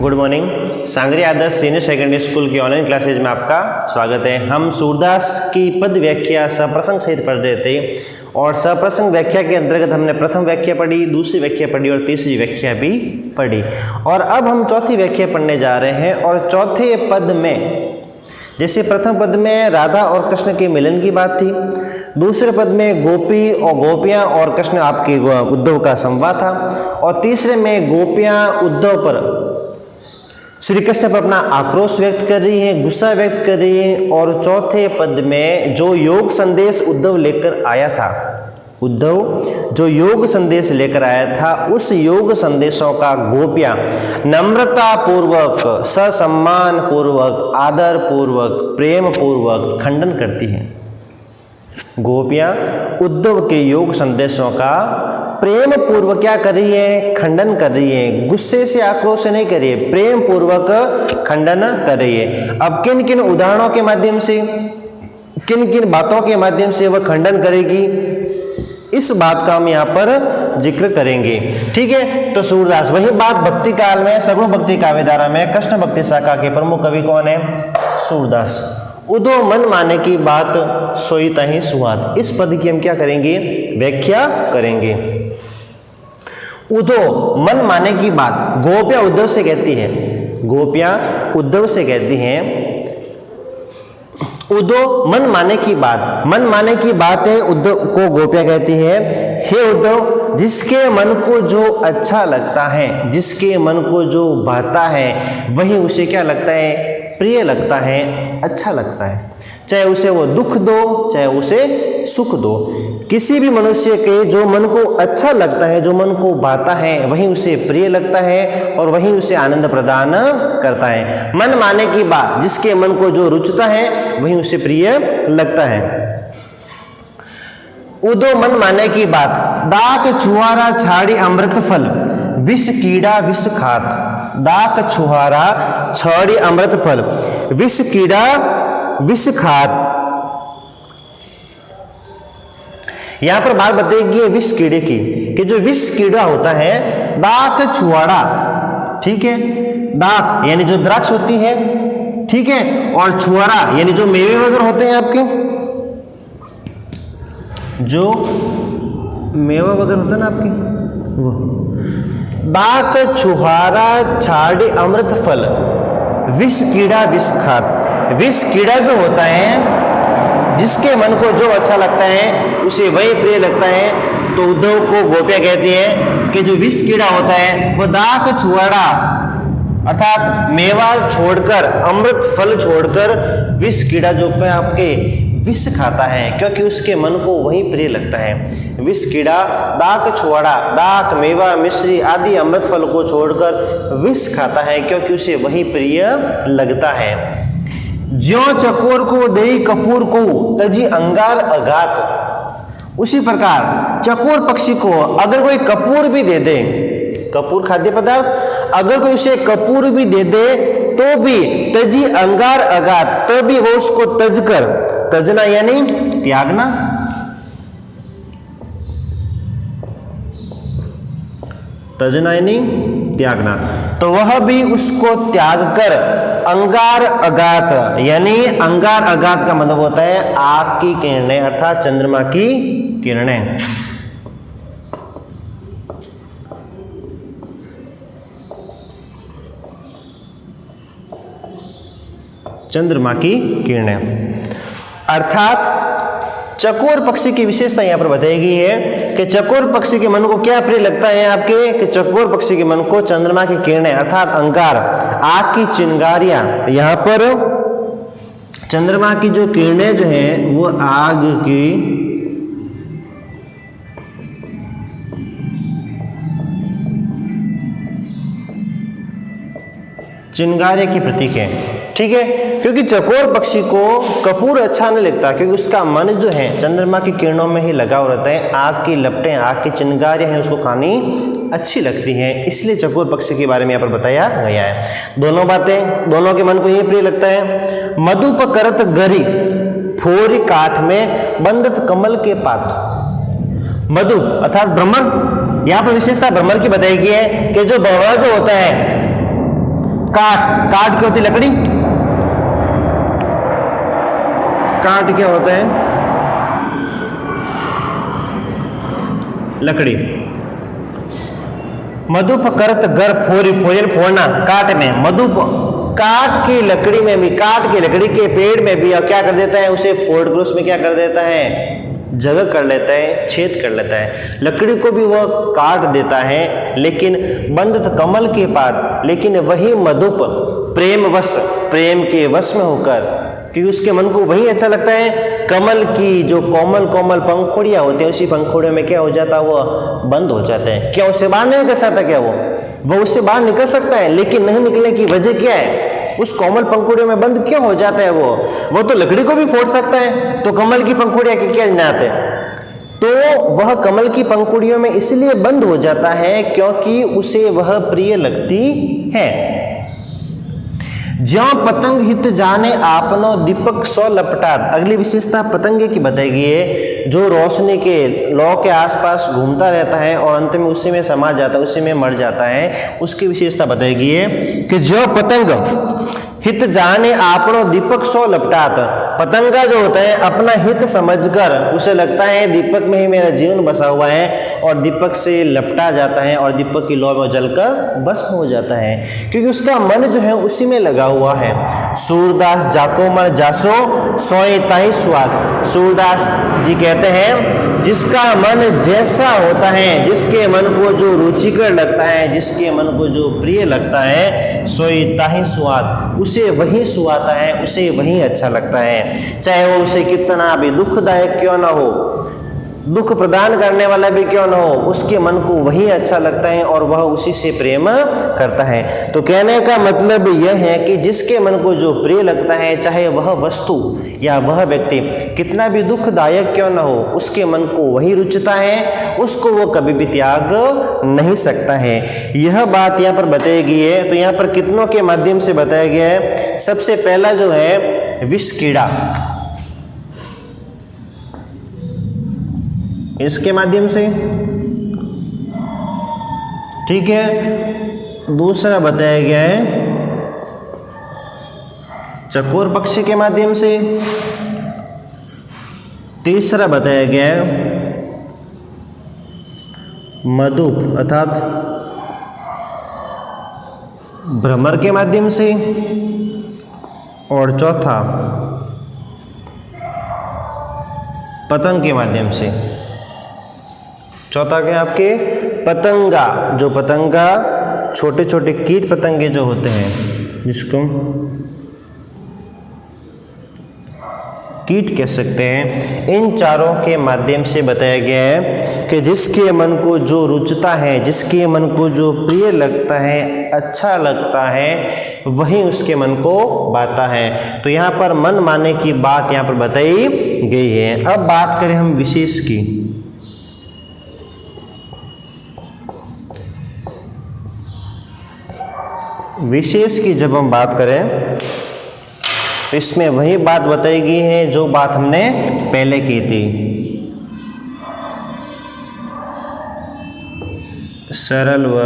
Good morning. Sangri Adarsh senior secondary school की online classes में आपका स्वागत है। हम सूरदास की पद व्याख्या सप्रसंग सहित पढ़ रहे थे और सप्रसंग व्याख्या के अंतर्गत हमने प्रथम व्याख्या पढ़ी, दूसरी व्याख्या पढ़ी और तीसरी व्याख्या भी पढ़ी। और अब हम चौथी व्याख्या पढ़ने जा रहे हैं। और चौथे पद में, जैसे प्रथम पद में राधा और कृष्ण के मिलन की बात थी, दूसरे पद में गोपी और गोपियाँ और कृष्ण आपके उद्धव का संवाद था, और तीसरे में गोपियाँ उद्धव पर, श्री कृष्ण पर अपना आक्रोश व्यक्त कर रही हैं, गुस्सा व्यक्त कर रही हैं। और चौथे पद में जो योग संदेश उद्धव लेकर आया था, उद्धव जो योग संदेश लेकर आया था, उस योग संदेशों का गोपियाँ नम्रता पूर्वक, ससम्मान पूर्वक, आदर पूर्वक, प्रेम पूर्वक खंडन करती हैं। गोपियाँ उद्धव के योग संदेशों का प्रेम पूर्वक क्या कर रही है? खंडन कर रही है। गुस्से से, आक्रोश से नहीं कर रही है, प्रेम पूर्वक खंडन कर रही है। अब किन किन उदाहरणों के माध्यम से, किन किन बातों के माध्यम से वह खंडन करेगी, इस बात का हम यहाँ पर जिक्र करेंगे। ठीक है, तो सूरदास, वही बात भक्ति काल में, सगुण भक्ति काव्यधारा में कृष्ण भक्ति शाखा के प्रमुख कवि कौन है? सूरदास। उदो मन माने की बात सोई ताहि सुहात, इस पद की हम क्या करेंगे? व्याख्या करेंगे। उदो मन माने की बात गोपियां उद्धव से कहती है, गोपियां उद्धव से कहती हैं, उद्धव मन माने की बात, मन माने की बात है उद्धव को गोपियां कहती है, हे उद्धव, जिसके मन को जो अच्छा लगता है, जिसके मन को जो भाता है, वही उसे क्या लगता है? प्रिय लगता है, अच्छा लगता है। चाहे उसे वो दुख दो, चाहे उसे सुख दो, किसी भी मनुष्य के जो मन को अच्छा लगता है, जो मन को भाता है, वही उसे प्रिय लगता है और वही उसे आनंद प्रदान करता है। मन माने की बात, जिसके मन को जो रुचता है, वही उसे प्रिय लगता है। उदो मन माने की बात, दाक छुहारा छाड़ी अमृत फल, विष कीड़ा विष खात। दाक छुहारा छाड़ी अमृत फल, विष कीड़ा विष खात। यहां पर बात बताएगी विष कीड़े की, कि जो विष कीड़ा होता है, दाक छुहारा, ठीक है, दाक यानी जो द्राक्ष होती है, ठीक है, और छुहारा यानी जो मेवे वगैरह होते हैं आपके, जो मेवा वगैरह होता है ना आपके, वो दाक छुहारा छाड़ी अमृत फल, विष कीड़ा विष खात। विष कीड़ा जो होता है, जिसके मन को जो अच्छा लगता है, उसे वही प्रिय लगता है। तो उद्धव को गोपियां कहती हैं कि जो विष कीड़ा होता है, वो दाक छुहारा अर्थात मेवा छोड़कर, अमृत फल छोड़कर, विष कीड़ा जो आपके विष खाता है, क्योंकि उसके मन को वही प्रिय लगता है। विष कीड़ा दाक छुहारा, दाक, मेवा, मिश्री आदि अमृत फल को छोड़कर विष खाता है, क्योंकि उसे वही प्रिय लगता है। ज्यों चकोर को देई कपूर को, तजी अंगार अघात। उसी प्रकार चकोर पक्षी को अगर कोई कपूर भी दे दे, कपूर खाद्य पदार्थ, अगर कोई उसे कपूर भी दे दे तो भी तजी अंगार अघात, तो भी वो उसको तज कर, तजना यानी त्यागना, तजना यानी त्यागना, तो वह भी उसको त्याग कर अंगार अघात, यानी अंगार अघात का मतलब होता है आग की किरणें, अर्थात चंद्रमा की किरणें। चंद्रमा की किरणें, अर्थात चकोर पक्षी की विशेषता यहां पर बताई गई है कि चकोर पक्षी के मन को क्या प्रिय लगता है आपके, कि चकोर पक्षी के मन को चंद्रमा की किरणें अर्थात अंगार, आग की चिंगारियां। यहां पर चंद्रमा की जो किरणें जो हैं, वो आग की चिंगारे की प्रतीक है, ठीक है, क्योंकि चकोर पक्षी को कपूर अच्छा नहीं लगता, क्योंकि उसका मन जो है चंद्रमा की किरणों में ही लगा हुआ रहता है। आग की लपटें, आग की चिंगारियां हैं, उसको खानी अच्छी लगती हैं, इसलिए चकोर पक्षी के बारे में यहाँ पर बताया गया है। दोनों बातें, दोनों के मन को यही प्रिय लगता है। मधुप करत गरी फोरी काठ में बंदत कमल के पात। मधु अर्थात भ्रमर, यहाँ पर विशेषता भ्रमर की बताई गई है कि जो भंवर जो होता है काठ, काठ क्या होती है? लकड़ी। काठ क्या होता है? लकड़ी। मधुप करत गर फोरी, फोरियल फोड़ना, काट में। मधुप काट की लकड़ी में भी, काट की लकड़ी के पेड़ में भी क्या कर देता है? उसे फोड़ कर उसमें क्या कर देता है? जगह कर लेता है, छेद कर लेता है। लकड़ी को भी वह काट देता है, लेकिन बंधत कमल के पास, लेकिन वही मधुप प्रेमवश, प्रेम के वश में होकर, क्योंकि उसके मन को वही अच्छा लगता है, कमल की जो कोमल कोमल पंखुड़ियां होती हैं, उसी पंखुड़ियों में क्या हो जाता है? वो बंद हो जाते हैं। क्या उससे बाहर नहीं निकल सकता? क्या वो उससे बाहर निकल सकता है, लेकिन नहीं निकलने की वजह क्या है? उस कोमल पंखुड़ियों में बंद क्यों हो जाता है? वो तो लकड़ी को भी फोड़ सकता है, तो कमल की पंखुड़ियां क्या जाते हैं? तो वह कमल की पंखुड़ियों में इसलिए बंद हो जाता है क्योंकि उसे वह प्रिय लगती है। ज्यों पतंग हित जाने आपनो दीपक सौ लपटात। अगली विशेषता पतंगे की बताई गई है, जो रोशनी के लौ के आसपास घूमता रहता है और अंत में उसी में समा जाता है, उसी में मर जाता है। उसकी विशेषता बताई गई है कि जो पतंग हित जाने आपनो दीपक सौ लपटात। पतंगा जो होता है अपना हित समझकर उसे लगता है दीपक में ही मेरा जीवन बसा हुआ है, और दीपक से लपटा जाता है और दीपक की लौ में जलकर भस्म हो जाता है, क्योंकि उसका मन जो है उसी में लगा हुआ है। सूरदास जाको मन जासो सोए ताई स्वाद। सूरदास जी कहते हैं जिसका मन जैसा होता है, जिसके मन को जो रुचिकर लगता है, जिसके मन को जो प्रिय लगता है, सोई ताही स्वाद, उसे वही सुहाता है, उसे वही अच्छा लगता है। चाहे वो उसे कितना भी दुखदायक क्यों ना हो, दुख प्रदान करने वाला भी क्यों न हो, उसके मन को वही अच्छा लगता है और वह उसी से प्रेम करता है। तो कहने का मतलब यह है कि जिसके मन को जो प्रिय लगता है, चाहे वह वस्तु या वह व्यक्ति कितना भी दुखदायक क्यों न हो, उसके मन को वही रुचता है, उसको वो कभी भी त्याग नहीं सकता है। यह बात यहाँ पर बताई गई है। तो यहाँ पर कितनों के माध्यम से बताया गया है? सबसे पहला जो है विष कीड़ा, इसके माध्यम से, ठीक है। दूसरा बताया गया है चकोर पक्षी के माध्यम से। तीसरा बताया गया है मधुप अर्थात भ्रमर के माध्यम से। और चौथा पतंग के माध्यम से। चौथा क्या आपके? पतंगा। जो पतंगा छोटे छोटे कीट पतंगे जो होते हैं, जिसको कीट कह सकते हैं, इन चारों के माध्यम से बताया गया है कि जिसके मन को जो रुचता है, जिसके मन को जो प्रिय लगता है, अच्छा लगता है, वही उसके मन को भाता है। तो यहाँ पर मन माने की बात यहाँ पर बताई गई है। अब बात करें हम विशेष की। विशेष की जब हम बात करें तो इसमें वही बात बताई गई है जो बात हमने पहले की थी। सरल व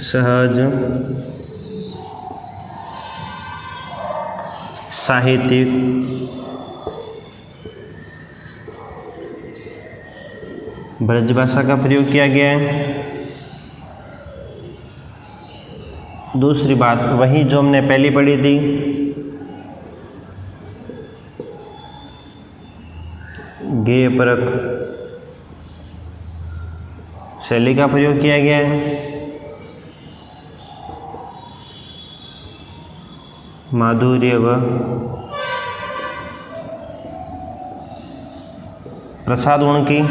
सहज साहित्यिक ब्रज भाषा का प्रयोग किया गया है। दूसरी बात वही जो हमने पहली पढ़ी थी, गेय परक शैली का प्रयोग किया गया है। माधुर्य व प्रसाद गुण की।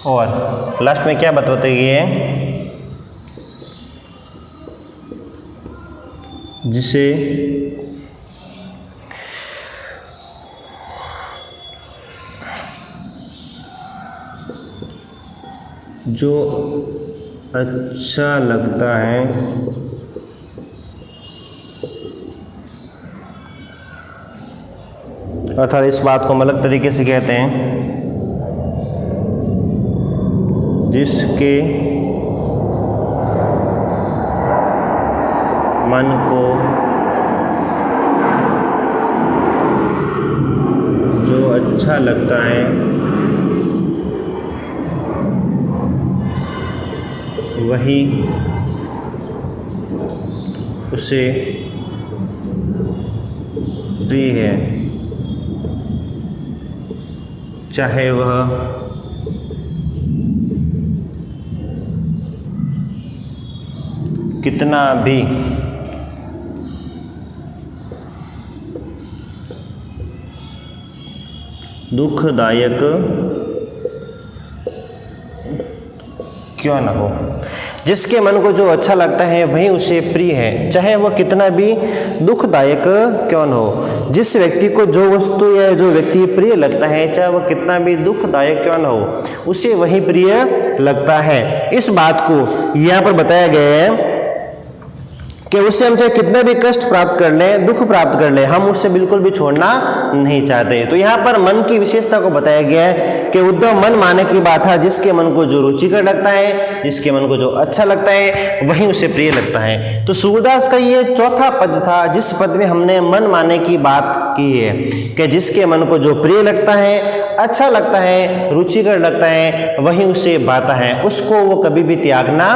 और लास्ट में क्या बताते गए हैं? जिसे जो अच्छा लगता है अर्थात इस बात को हम अलग तरीके से कहते हैं जिसके मन को जो अच्छा लगता है वही उसे प्रिय है, चाहे वह कितना भी दुखदायक क्यों न हो। जिसके मन को जो अच्छा लगता है वही उसे प्रिय है, चाहे वह कितना भी दुखदायक क्यों न हो। जिस व्यक्ति को जो वस्तु या जो व्यक्ति प्रिय लगता है, चाहे वह कितना भी दुखदायक क्यों न हो, उसे वही प्रिय लगता है। इस बात को यहाँ पर बताया गया है कि उससे हम चाहे कितना भी कष्ट प्राप्त कर लें, दुख प्राप्त कर लें, हम उससे बिल्कुल भी छोड़ना नहीं चाहते। तो यहाँ पर मन की विशेषता को बताया गया है कि उद्धव मन माने की बात है, जिसके मन को जो रुचिकर लगता है, जिसके मन को जो अच्छा लगता है वही उसे प्रिय लगता है। तो सूरदास का ये चौथा पद था, जिस पद में हमने मन माने की बात की है कि जिसके मन को जो प्रिय लगता है, अच्छा लगता है, रुचिकर लगता है, वही उसे भाता है, उसको वो कभी भी त्यागना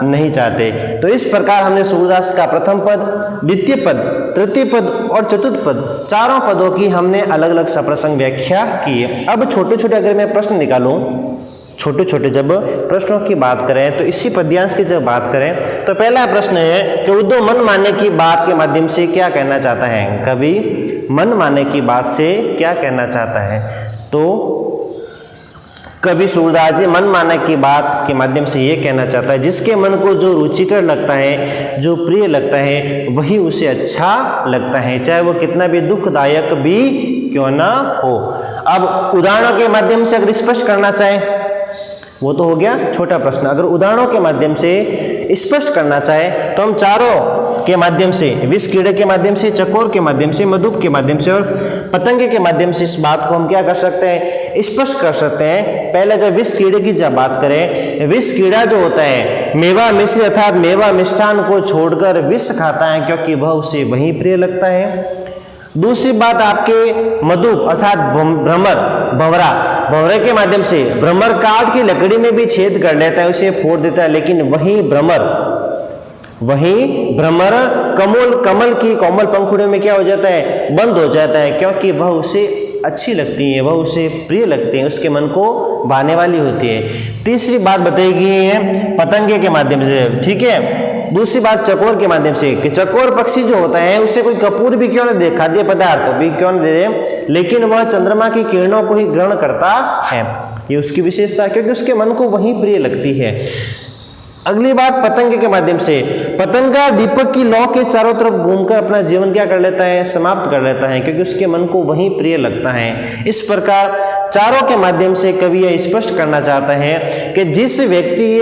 नहीं चाहते। तो इस प्रकार हमने सूरदास का प्रथम पद, द्वितीय पद, तृतीय पद और चतुर्थ पद, चारों पदों की हमने अलग अलग सप्रसंग व्याख्या की है। अब छोटे छोटे अगर मैं प्रश्न निकालूं, छोटे छोटे जब प्रश्नों की बात करें तो इसी पद्यांश की जब बात करें तो पहला प्रश्न है कि उद्धव मन मानने की बात के माध्यम से क्या कहना चाहता है। कवि मन मानने की बात से क्या कहना चाहता है? तो कवि सूरदास जी मन माने की बात के माध्यम से ये कहना चाहता है, जिसके मन को जो रुचिकर लगता है, जो प्रिय लगता है, वही उसे अच्छा लगता है, चाहे वो कितना भी दुखदायक भी क्यों ना हो। अब उदाहरणों के माध्यम से अगर स्पष्ट करना चाहे, वो तो हो गया छोटा प्रश्न। अगर उदाहरणों के माध्यम से स्पष्ट करना चाहे तो हम चारों के माध्यम से, विष कीड़े के माध्यम से, चकोर के माध्यम से, मधुप के माध्यम से और पतंगे के माध्यम से इस बात को हम क्या कर सकते हैं, स्पष्ट कर सकते हैं। पहले जब विष कीड़े की जब बात करें, विष कीड़ा जो होता है मेवा मिश्र अर्थात मेवा मिष्ठान को छोड़कर विष खाता है, क्योंकि वह उसे वही प्रिय लगता है। दूसरी बात आपके मधुप अर्थात भ्रमर, भंवरा, भंवरे के माध्यम से भ्रमर काट की लकड़ी में भी छेद कर लेता है, उसे फोड़ देता है, लेकिन वही भ्रमर कमल की कोमल पंखुड़ियों में क्या हो जाता है, बंद हो जाता है, क्योंकि वह उसे अच्छी लगती है, वह उसे प्रिय लगती है, उसके मन को भाने वाली होती है। तीसरी बात बताई गई है पतंगे के माध्यम से, ठीक है। दूसरी बात चकोर के माध्यम से कि चकोर पक्षी जो होता है उसे कोई कपूर भी क्यों न दे, खाद्य पदार्थ भी क्यों न दे, लेकिन वह चंद्रमा की किरणों को ही ग्रहण करता है, ये उसकी विशेषता, क्योंकि उसके मन को वही प्रिय लगती है। अगली बात पतंग के माध्यम से, पतंगा दीपक की लौ के चारों तरफ घूमकर अपना जीवन क्या कर लेता है, समाप्त कर लेता है, क्योंकि उसके मन को वही प्रिय लगता है। इस प्रकार चारों के माध्यम से कवि यह स्पष्ट करना चाहता है कि जिस व्यक्ति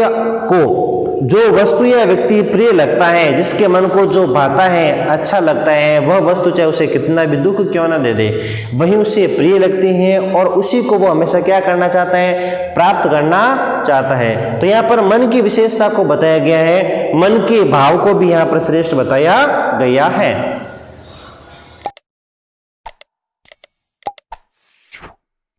को जो वस्तु या व्यक्ति प्रिय लगता है, जिसके मन को जो भाता है, अच्छा लगता है, वह वस्तु चाहे उसे कितना भी दुख क्यों ना दे दे, वही उसे प्रिय लगती है और उसी को वो हमेशा क्या करना चाहता है, प्राप्त करना चाहता है। तो यहाँ पर मन की विशेषता को बताया गया है, मन के भाव को भी यहाँ पर श्रेष्ठ बताया गया है।